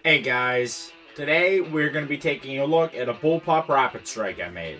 Hey guys, today we're going to be taking a look at a Bullpup Rapidstrike I made.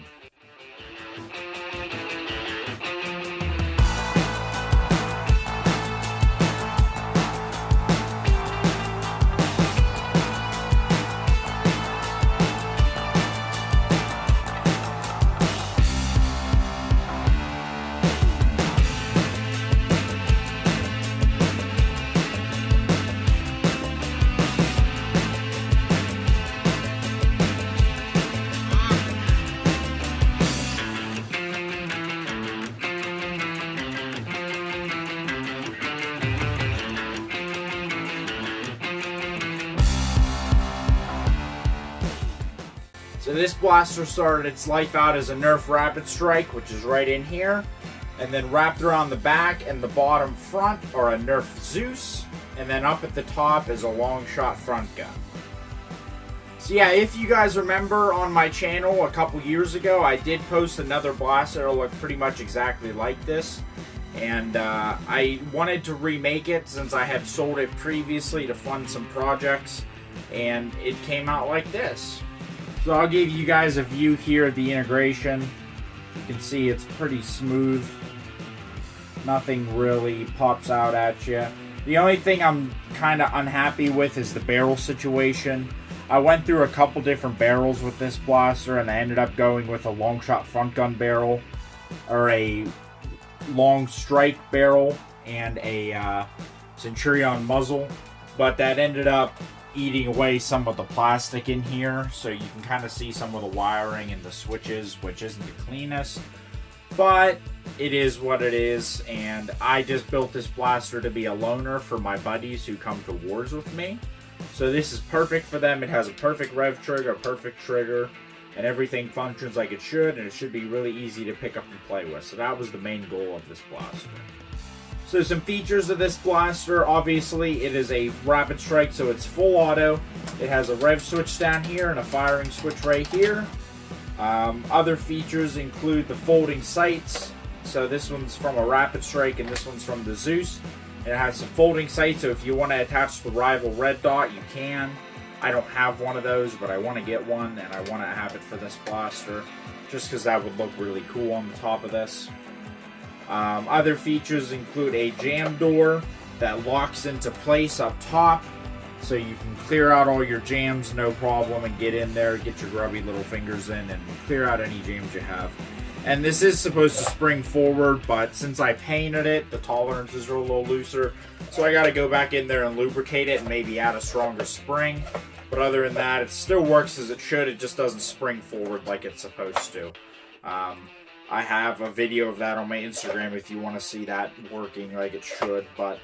So this blaster started its life out as a Nerf Rapidstrike, which is right in here. And then wrapped around the back and the bottom front are a Nerf Zeus. And then up at the top is a long shot front gun. So yeah, if you guys remember on my channel a couple years ago, I did post another blaster that looked pretty much exactly like this. And I wanted to remake it since I had sold it previously to fund some projects. And it came out like this. So I'll give you guys a view here of the integration. You can see it's pretty smooth. Nothing really pops out at you. The only thing I'm kind of unhappy with is the barrel situation. I went through a couple different barrels with this blaster and I ended up going with a long shot front gun barrel, or a long strike barrel, and a Centurion muzzle. But that ended up eating away some of the plastic in here, so you can kind of see some of the wiring and the switches, which isn't the cleanest, but it is what it is. And I just built this blaster to be a loner for my buddies who come to wars with me, so this is perfect for them. It has a perfect rev trigger, a perfect trigger, and everything functions like it should, and it should be really easy to pick up and play with. So that was the main goal of this blaster. So some features of this blaster: obviously it is a Rapidstrike, so it's full auto. It has a rev switch down here and a firing switch right here. Other features include the folding sights. So this one's from a Rapidstrike and this one's from the Zeus. And it has some folding sights, so if you want to attach the rival red dot, you can. I don't have one of those, but I want to get one, and I want to have it for this blaster, just because that would look really cool on the top of this. Other features include a jam door that locks into place up top, so you can clear out all your jams no problem and get in there, get your grubby little fingers in, and clear out any jams you have. And this is supposed to spring forward, but since I painted it, the tolerances are a little looser, so I got to go back in there and lubricate it and maybe add a stronger spring. But other than that, it still works as it should. It just doesn't spring forward like it's supposed to. I have a video of that on my Instagram if you want to see that working like it should, but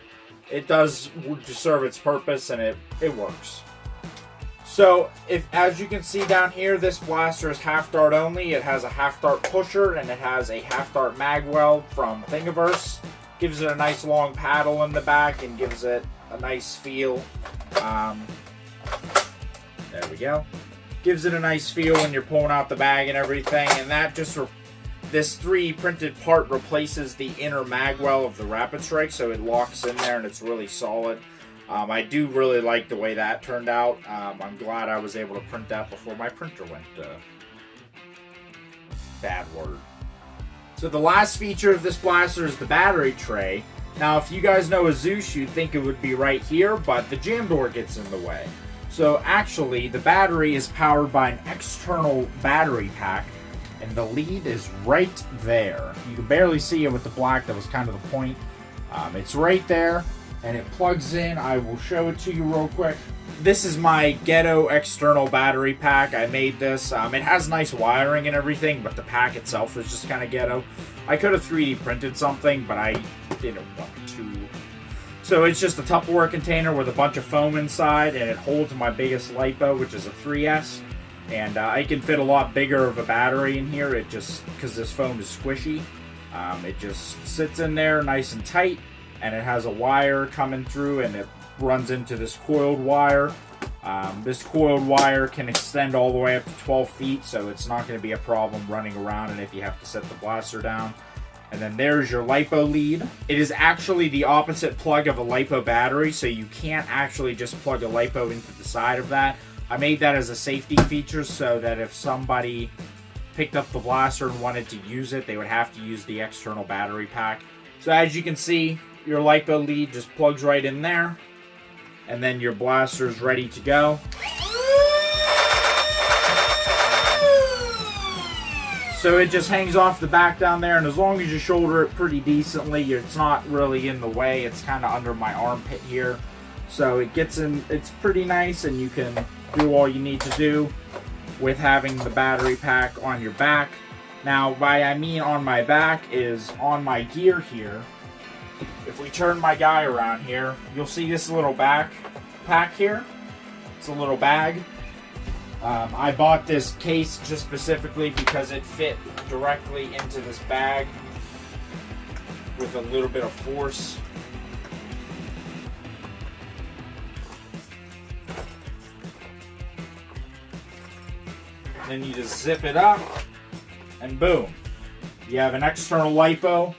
it does serve its purpose and it works. So, as you can see down here, this blaster is half dart only. It has a half dart pusher and it has a half dart Magwell from Thingiverse. Gives it a nice long paddle in the back and gives it a nice feel. There we go. Gives it a nice feel when you're pulling out the bag and everything, and that just this 3D printed part replaces the inner Magwell of the Rapidstrike, so it locks in there and it's really solid. I do really like the way that turned out. I'm glad I was able to print that before my printer went bad word. So the last feature of this blaster is the battery tray. Now if you guys know a Zeus, you'd think it would be right here, but the jam door gets in the way. So actually the battery is powered by an external battery pack, and the lead is right there. You can barely see it with the black. That was kind of the point. It's right there, and it plugs in. I will show it to you real quick. This is my ghetto external battery pack. I made this. It has nice wiring and everything, but the pack itself is just kind of ghetto. I could have 3D printed something, but I didn't want to. So it's just a Tupperware container with a bunch of foam inside, and it holds my biggest LiPo, which is a 3S. And I can fit a lot bigger of a battery in here. It just, because this foam is squishy, it just sits in there nice and tight, and it has a wire coming through, and it runs into this coiled wire. This coiled wire can extend all the way up to 12 feet, so it's not going to be a problem running around and if you have to set the blaster down. And then there's your LiPo lead. It is actually the opposite plug of a LiPo battery, so you can't actually just plug a LiPo into the side of that. I made that as a safety feature so that if somebody picked up the blaster and wanted to use it, they would have to use the external battery pack. So as you can see, your LiPo lead just plugs right in there, and then your blaster is ready to go. So it just hangs off the back down there, and as long as you shoulder it pretty decently, it's not really in the way. It's kind of under my armpit here. So it gets in, it's pretty nice, and you can do all you need to do with having the battery pack on your back. Now, by I mean on my back is on my gear here. If we turn my guy around here, you'll see this little back pack here. It's a little bag. I bought this case just specifically because it fit directly into this bag with a little bit of force. Then you just zip it up, and boom. You have an external LiPo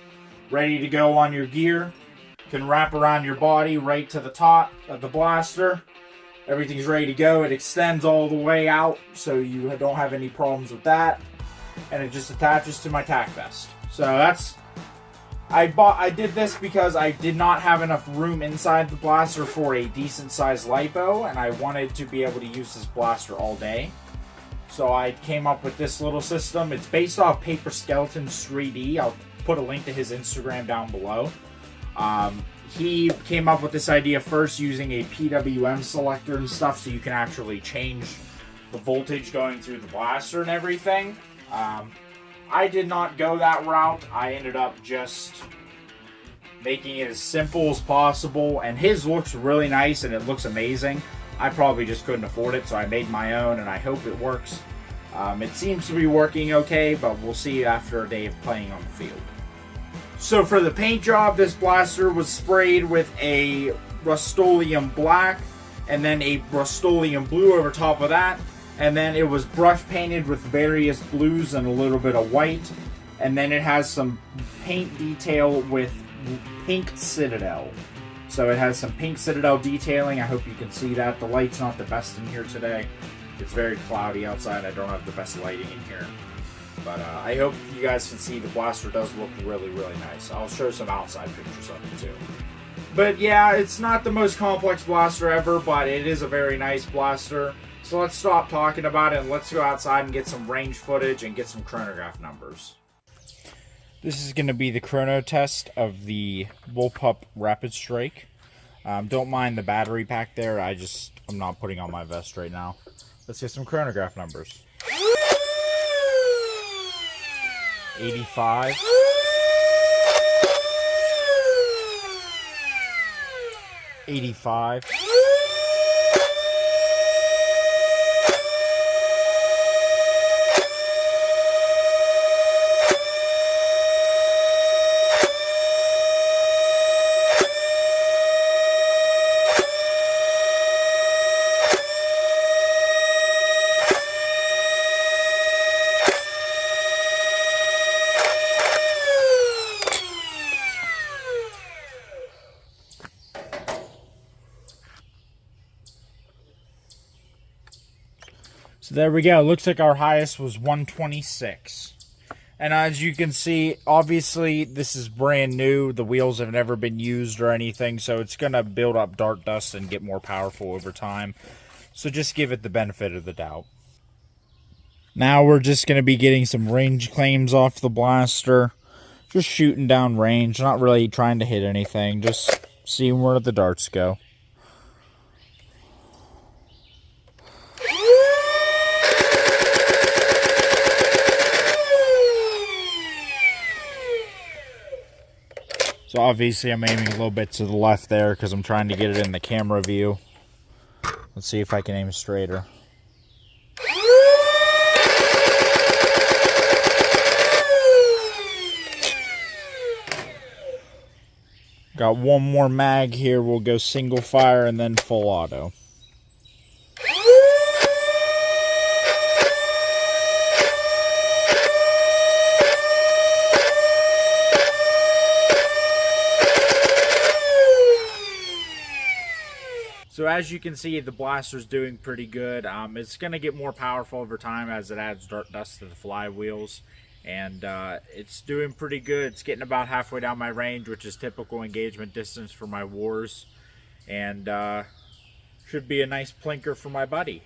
ready to go on your gear. You can wrap around your body right to the top of the blaster. Everything's ready to go. It extends all the way out, so you don't have any problems with that. And it just attaches to my tack vest. So that's... I did this because I did not have enough room inside the blaster for a decent sized LiPo, and I wanted to be able to use this blaster all day. So I came up with this little system. It's based off Paper Skeletons 3D. I'll put a link to his Instagram down below. He came up with this idea first using a PWM selector and stuff, so you can actually change the voltage going through the blaster and everything. I did not go that route. I ended up just making it as simple as possible, and his looks really nice and it looks amazing. I probably just couldn't afford it, so I made my own, and I hope it works. It seems to be working okay, but we'll see after a day of playing on the field. So for the paint job, this blaster was sprayed with a Rust-Oleum black and then a Rust-Oleum blue over top of that. And then it was brush painted with various blues and a little bit of white. And then it has some paint detail with pink Citadel. So it has some pink Citadel detailing. I hope you can see that. The light's not the best in here today. It's very cloudy outside. I don't have the best lighting in here. But I hope you guys can see the blaster does look really, really nice. I'll show some outside pictures of it too. But yeah, it's not the most complex blaster ever, but it is a very nice blaster. So let's stop talking about it and let's go outside and get some range footage and get some chronograph numbers. This is going to be the chrono test of the Bullpup Rapidstrike. Don't mind the battery pack there. I'm not putting on my vest right now. Let's get some chronograph numbers. 85. 85. 'So there we go. Looks like our highest was 126. And as you can see, obviously this is brand new. The wheels have never been used or anything, so it's going to build up dart dust and get more powerful over time. So just give it the benefit of the doubt. Now we're just going to be getting some range claims off the blaster. Just shooting down range, not really trying to hit anything, just seeing where the darts go. So obviously I'm aiming a little bit to the left there because I'm trying to get it in the camera view. Let's see if I can aim straighter. Got one more mag here. We'll go single fire and then full auto. So as you can see, the blaster's doing pretty good. It's going to get more powerful over time as it adds dust to the flywheels. And it's doing pretty good. It's getting about halfway down my range, which is typical engagement distance for my wars. And should be a nice plinker for my buddy.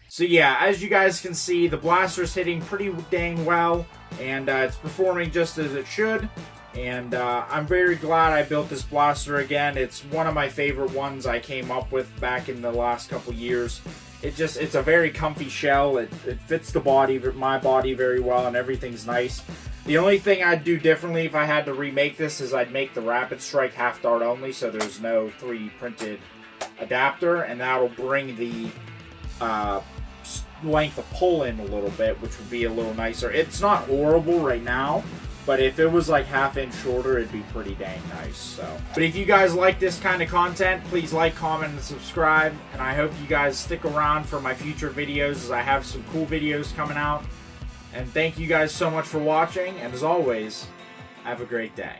So yeah, as you guys can see, the blaster's hitting pretty dang well. And it's performing just as it should. And I'm very glad I built this blaster again. It's one of my favorite ones I came up with back in the last couple years. It's a very comfy shell. It fits the body, my body very well, and everything's nice. The only thing I'd do differently if I had to remake this is I'd make the Rapidstrike half dart only, so there's no 3D printed adapter, and that'll bring the length of pull in a little bit, which would be a little nicer. It's not horrible right now, but if it was like half-inch shorter, it'd be pretty dang nice. So, but if you guys like this kind of content, please like, comment, and subscribe. And I hope you guys stick around for my future videos, as I have some cool videos coming out. And thank you guys so much for watching. And as always, have a great day.